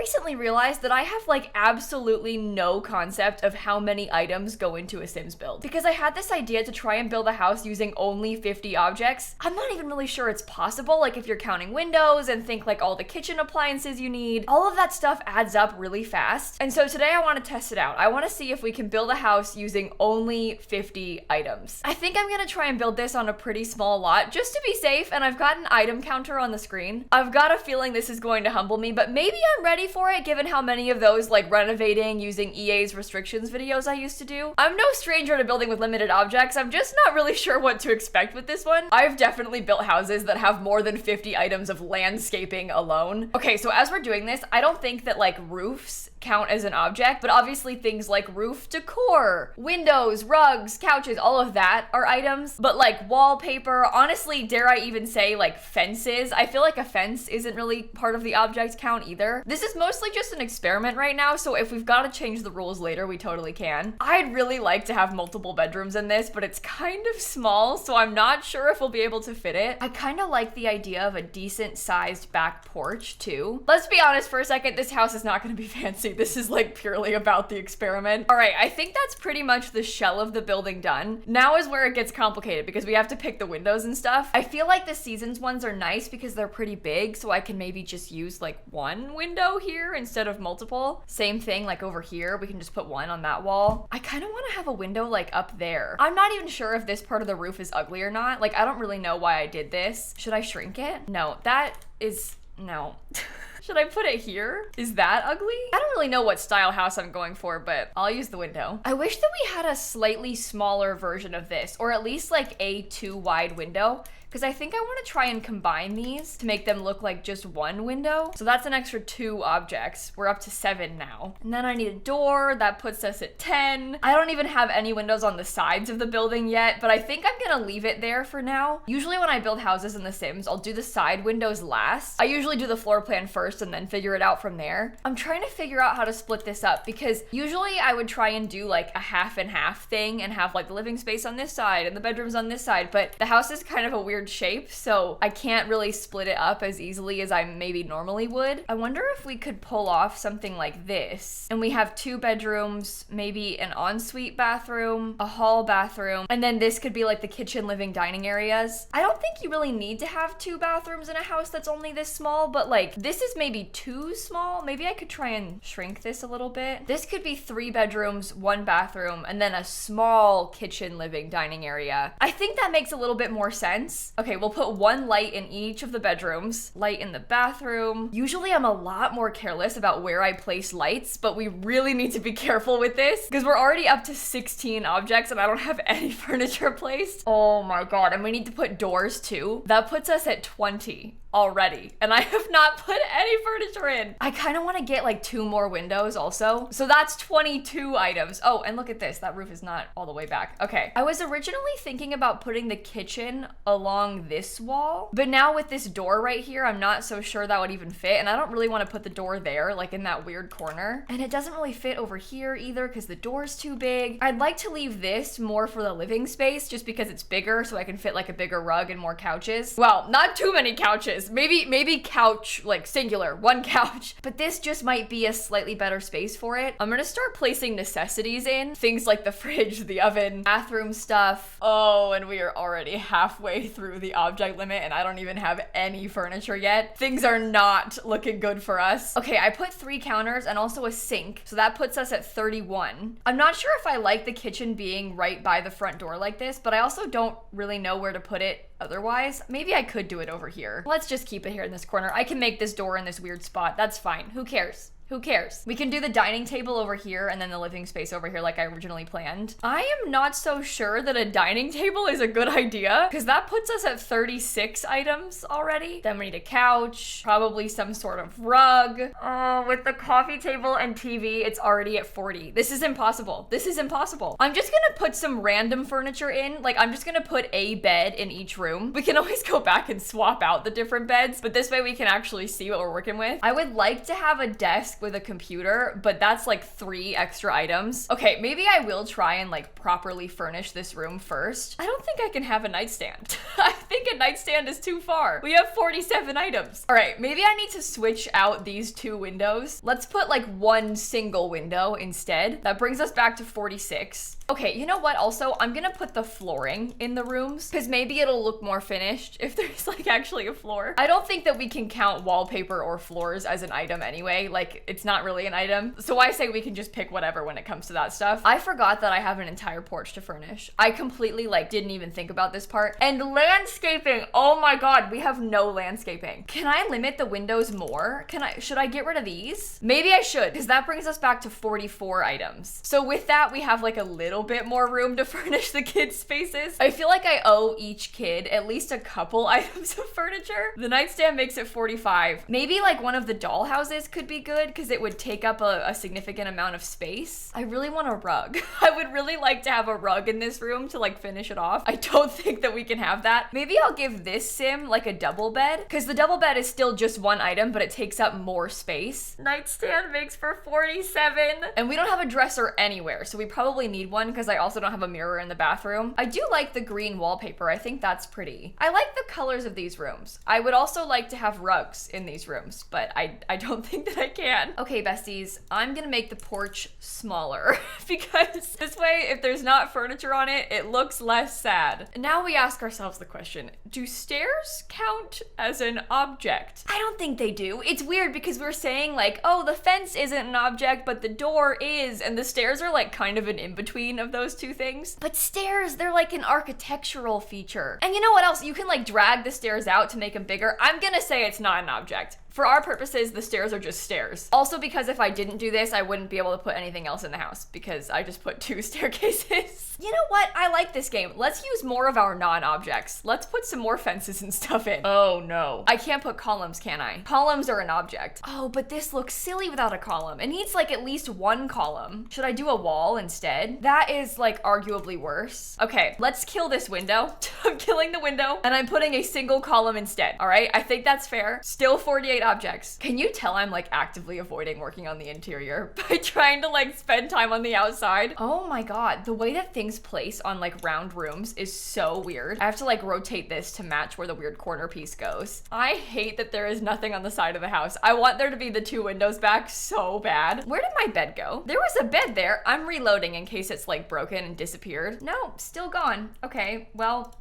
recently realized that I have like absolutely no concept of how many items go into a Sims build. Because I had this idea to try and build a house using only 50 objects. I'm not even really sure it's possible, like if you're counting windows and think like all the kitchen appliances you need, all of that stuff adds up really fast. And so today I want to test it out. I want to see if we can build a house using only 50 items. I think I'm gonna try and build this on a pretty small lot just to be safe, and I've got an item counter on the screen. I've got a feeling this is going to humble me, but maybe I'm ready for it given how many of those like renovating using EA's restrictions videos I used to do. I'm no stranger to building with limited objects. I'm just not really sure what to expect with this one. I've definitely built houses that have more than 50 items of landscaping alone. Okay, so as we're doing this, I don't think that like roofs count as an object, but obviously things like roof decor, windows, rugs, couches, all of that are items. But like wallpaper, honestly, dare I even say like fences, I feel like a fence isn't really part of the object count either. This is mostly just an experiment right now, so if we've got to change the rules later, we totally can. I'd really like to have multiple bedrooms in this, but it's kind of small, so I'm not sure if we'll be able to fit it. I kind of like the idea of a decent sized back porch too. Let's be honest for a second, this house is not going to be fancy. This is like purely about the experiment. All right, I think that's pretty much the shell of the building done. Now is where it gets complicated because we have to pick the windows and stuff. I feel like the seasons ones are nice because they're pretty big, so I can maybe just use like one window here instead of multiple. Same thing like over here, we can just put one on that wall. I kind of want to have a window like up there. I'm not even sure if this part of the roof is ugly or not. Like, I don't really know why I did this. Should I shrink it? No, that is, no. Should I put it here? Is that ugly? I don't really know what style house I'm going for, but I'll use the window. I wish that we had a slightly smaller version of this, or at least like a 2 wide window, because I think I want to try and combine these to make them look like just one window. So that's an extra 2 objects. We're up to 7 now. And then I need a door. That puts us at 10. I don't even have any windows on the sides of the building yet, but I think I'm gonna leave it there for now. Usually when I build houses in The Sims, I'll do the side windows last. I usually do the floor plan first and then figure it out from there. I'm trying to figure out how to split this up because usually I would try and do like a half and half thing and have like the living space on this side and the bedrooms on this side, but the house is kind of a weird shape, so I can't really split it up as easily as I maybe normally would. I wonder if we could pull off something like this and we have 2 bedrooms, maybe an ensuite bathroom, a hall bathroom, and then this could be like the kitchen, living, dining areas. I don't think you really need to have 2 bathrooms in a house that's only this small, but like this is maybe too small. Maybe I could try and shrink this a little bit. This could be 3 bedrooms, 1 bathroom, and then a small kitchen, living, dining area. I think that makes a little bit more sense. Okay, we'll put 1 light in each of the bedrooms, light in the bathroom. Usually I'm a lot more careless about where I place lights, but we really need to be careful with this because we're already up to 16 objects and I don't have any furniture placed. Oh my God, and we need to put doors too. That puts us at 20 already, and I have not put any furniture in. I kind of want to get like 2 more windows also. So that's 22 items. Oh, and look at this. That roof is not all the way back. Okay. I was originally thinking about putting the kitchen along this wall, but now with this door right here, I'm not so sure that would even fit, and I don't really want to put the door there, like in that weird corner. And it doesn't really fit over here either because the door's too big. I'd like to leave this more for the living space just because it's bigger, so I can fit like a bigger rug and more couches. Well, not too many couches. Maybe couch, like singular, 1 couch. But this just might be a slightly better space for it. I'm gonna start placing necessities in. Things like the fridge, the oven, bathroom stuff. Oh, and we are already halfway through the object limit and I don't even have any furniture yet. Things are not looking good for us. Okay, I put 3 counters and also a sink. So that puts us at 31. I'm not sure if I like the kitchen being right by the front door like this, but I also don't really know where to put it otherwise. Maybe I could do it over here. Let's just keep it here in this corner. I can make this door in this weird spot. That's fine. Who cares? Who cares? We can do the dining table over here and then the living space over here like I originally planned. I am not so sure that a dining table is a good idea because that puts us at 36 items already. Then we need a couch, probably some sort of rug. Oh, with the coffee table and TV, it's already at 40. This is impossible. This is impossible. I'm just gonna put some random furniture in. Like, I'm just gonna put a bed in each room. We can always go back and swap out the different beds, but this way we can actually see what we're working with. I would like to have a desk desk with a computer, but that's like 3 extra items. Okay, maybe I will try and like properly furnish this room first. I don't think I can have a nightstand. I think a nightstand is too far. We have 47 items. All right, maybe I need to switch out these 2 windows. Let's put like 1 single window instead. That brings us back to 46. Okay, you know what? Also, I'm gonna put the flooring in the rooms because maybe it'll look more finished if there's like actually a floor. I don't think that we can count wallpaper or floors as an item anyway. Like, it's not really an item. So I say we can just pick whatever when it comes to that stuff. I forgot that I have an entire porch to furnish. I completely like didn't even think about this part. And landscaping. Oh my God, we have no landscaping. Can I limit the windows more? Should I get rid of these? Maybe I should, because that brings us back to 44 items. So with that, we have like a little bit more room to furnish the kids' spaces. I feel like I owe each kid at least a couple items of furniture. The nightstand makes it 45. Maybe like one of the doll houses could be good because it would take up a significant amount of space. I really want a rug. I would really like to have a rug in this room to like finish it off. I don't think that we can have that. Maybe I'll give this sim like a double bed because the double bed is still just 1 item, but it takes up more space. Nightstand makes for 47. And we don't have a dresser anywhere, so we probably need one because I also don't have a mirror in the bathroom. I do like the green wallpaper. I think that's pretty. I like the colors of these rooms. I would also like to have rugs in these rooms, but I don't think that I can. Okay, besties, I'm gonna make the porch smaller because this way, if there's not furniture on it, it looks less sad. And now we ask ourselves the question, do stairs count as an object? I don't think they do. It's weird because we're saying like, oh, the fence isn't an object, but the door is, and the stairs are like kind of an in-between of those 2 things. But stairs, they're like an architectural feature. And you know what else? You can like drag the stairs out to make them bigger. I'm gonna say it's not an object. For our purposes, the stairs are just stairs. Also because if I didn't do this, I wouldn't be able to put anything else in the house because I just put 2 staircases. You know what? I like this game. Let's use more of our non-objects. Let's put some more fences and stuff in. Oh no. I can't put columns, can I? Columns are an object. Oh, but this looks silly without a column. It needs like at least 1 column. Should I do a wall instead? That is like arguably worse. Okay, let's kill this window. I'm killing the window and I'm putting a single column instead. All right, I think that's fair. Still 48 objects. Can you tell I'm like actively avoiding working on the interior by trying to like spend time on the outside? Oh my God, the way that things place on like round rooms is so weird. I have to like rotate this to match where the weird corner piece goes. I hate that there is nothing on the side of the house. I want there to be the 2 windows back so bad. Where did my bed go? There was a bed there. I'm reloading in case it's like broken and disappeared. No, still gone. Okay, well,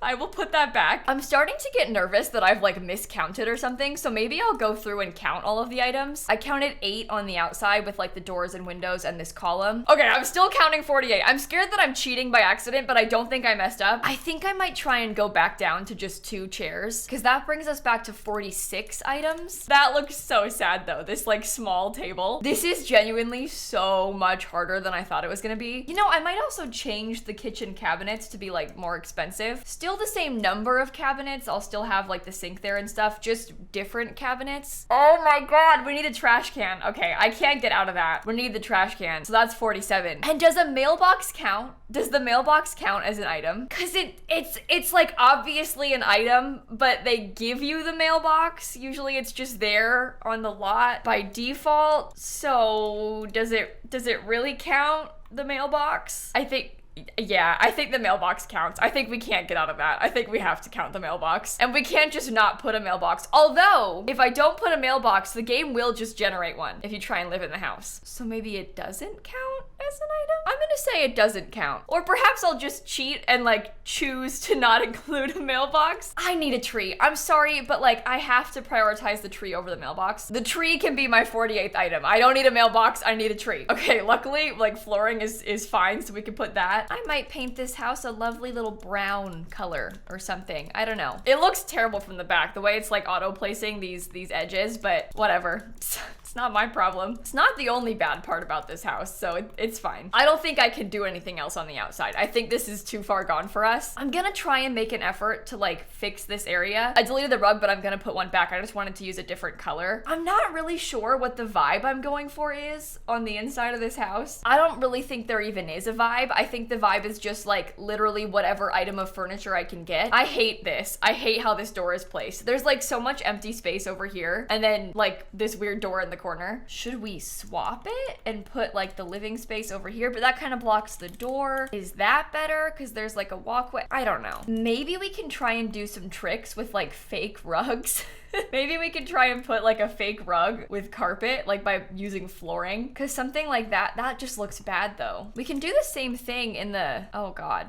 I will put that back. I'm starting to get nervous that I've like miscounted or something, so maybe I'll go through and count all of the items. I counted 8 on the outside with like the doors and windows and this column. Okay, I'm still counting 48. I'm scared that I'm cheating by accident, but I don't think I messed up. I think I might try and go back down to just 2 chairs because that brings us back to 46 items. That looks so sad though, this like small table. This is genuinely so much harder than I thought it was gonna be. You know, I might also change the kitchen cabinets to be like more expensive. Still the same number of cabinets. I'll still have like the sink there and stuff, just different cabinets. Oh my God, we need a trash can. Okay, I can't get out of that. We need the trash can. So that's 47. And does a mailbox count? Does the mailbox count as an item? Cause it's like obviously an item, but they give you the mailbox. Usually it's just there on the lot by default. So does it really count, the mailbox? I think the mailbox counts. I think we can't get out of that. I think we have to count the mailbox. And we can't just not put a mailbox. Although, if I don't put a mailbox, the game will just generate one if you try and live in the house. So maybe it doesn't count as an item? I'm gonna say it doesn't count. Or perhaps I'll just cheat and like choose to not include a mailbox. I need a tree. I'm sorry, but like I have to prioritize the tree over the mailbox. The tree can be my 48th item. I don't need a mailbox, I need a tree. Okay, luckily like flooring is fine, so we can put that. I might paint this house a lovely little brown color or something. I don't know. It looks terrible from the back, the way it's like auto placing these edges, but whatever. It's not my problem. It's not the only bad part about this house, so it's fine. I don't think I can do anything else on the outside. I think this is too far gone for us. I'm gonna try and make an effort to like fix this area. I deleted the rug, but I'm gonna put one back. I just wanted to use a different color. I'm not really sure what the vibe I'm going for is on the inside of this house. I don't really think there even is a vibe. I think the vibe is just like literally whatever item of furniture I can get. I hate this. I hate how this door is placed. There's like so much empty space over here, and then like this weird door in the corner. Should we swap it and put like the living space over here? But that kind of blocks the door. Is that better? Because there's like a walkway. I don't know. Maybe we can try and do some tricks with like fake rugs. Maybe we could try and put like a fake rug with carpet, like by using flooring. Because something like that just looks bad though. We can do the same thing in the, oh God.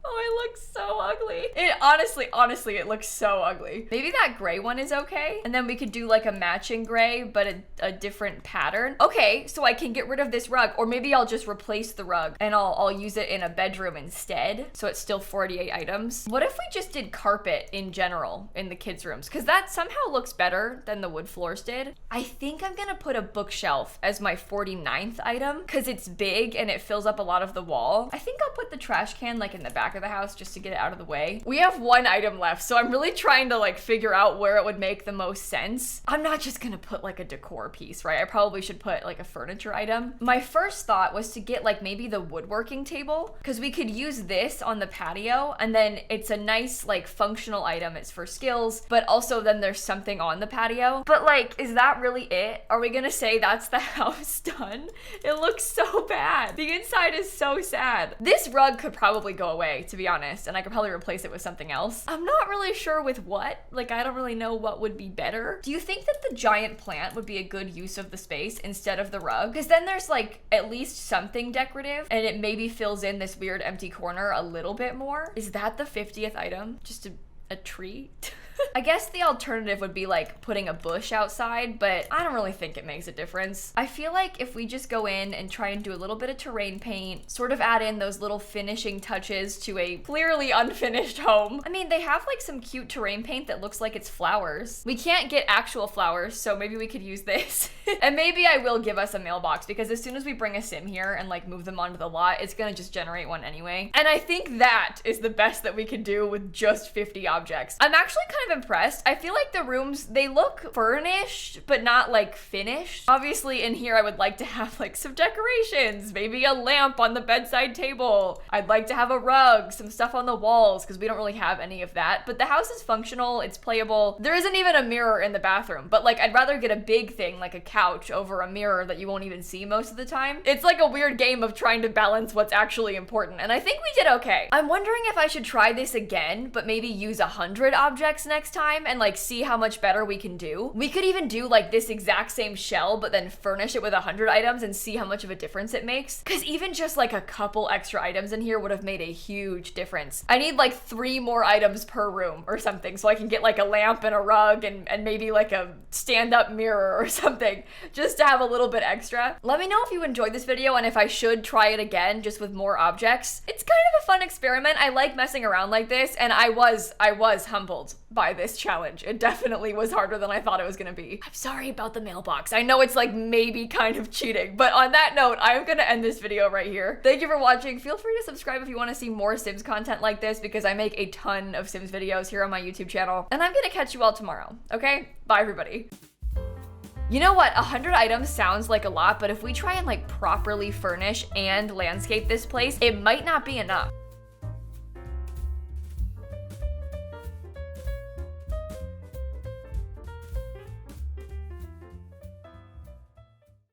Oh, it looks so ugly. It honestly, it looks so ugly. Maybe that gray one is okay. And then we could do like a matching gray, but a different pattern. Okay, so I can get rid of this rug, or maybe I'll just replace the rug and I'll use it in a bedroom instead. So it's still 48 items. What if we just did carpet in general in the kids' rooms? Because that somehow looks better than the wood floors did. I think I'm gonna put a bookshelf as my 49th item because it's big and it fills up a lot of the wall. I think I'll put the trash can like in the back of the house just to get it out of the way. We have one item left, so I'm really trying to like figure out where it would make the most sense. I'm not just gonna put like a decor piece, right? I probably should put like a furniture item. My first thought was to get like maybe the woodworking table, because we could use this on the patio and then it's a nice like functional item. It's for skills, but also then there's something on the patio. But like, is that really it? Are we gonna say that's the house done? It looks so bad. The inside is so sad. This rug could probably go away, to be honest, and I could probably replace it with something else. I'm not really sure with what. Like, I don't really know what would be better. Do you think that the giant plant would be a good use of the space instead of the rug? Because then there's like at least something decorative and it maybe fills in this weird empty corner a little bit more. Is that the 50th item? Just a tree? I guess the alternative would be like putting a bush outside, but I don't really think it makes a difference. I feel like if we just go in and try and do a little bit of terrain paint, sort of add in those little finishing touches to a clearly unfinished home. I mean, they have like some cute terrain paint that looks like it's flowers. We can't get actual flowers, so maybe we could use this. And maybe I will give us a mailbox, because as soon as we bring a sim here and like move them onto the lot, it's gonna just generate one anyway. And I think that is the best that we can do with just 50 objects. I'm actually kind of impressed. I feel like the rooms, they look furnished, but not like finished. Obviously in here, I would like to have like some decorations, maybe a lamp on the bedside table. I'd like to have a rug, some stuff on the walls, because we don't really have any of that. But the house is functional, it's playable. There isn't even a mirror in the bathroom, but like I'd rather get a big thing like a couch over a mirror that you won't even see most of the time. It's like a weird game of trying to balance what's actually important, and I think we did okay. I'm wondering if I should try this again, but maybe use 100 objects next time and like see how much better we can do. We could even do like this exact same shell, but then furnish it with 100 items and see how much of a difference it makes. Because even just like a couple extra items in here would have made a huge difference. I need like 3 more items per room or something, so I can get like a lamp and a rug and maybe like a stand-up mirror or something, just to have a little bit extra. Let me know if you enjoyed this video and if I should try it again just with more objects. It's kind of a fun experiment. I like messing around like this, and I was humbled by this challenge. It definitely was harder than I thought it was gonna be. I'm sorry about the mailbox. I know it's like maybe kind of cheating, but on that note, I'm gonna end this video right here. Thank you for watching. Feel free to subscribe if you want to see more Sims content like this, because I make a ton of Sims videos here on my YouTube channel, and I'm gonna catch you all tomorrow. Okay? Bye, everybody. You know what? 100 items sounds like a lot, but if we try and like properly furnish and landscape this place, it might not be enough.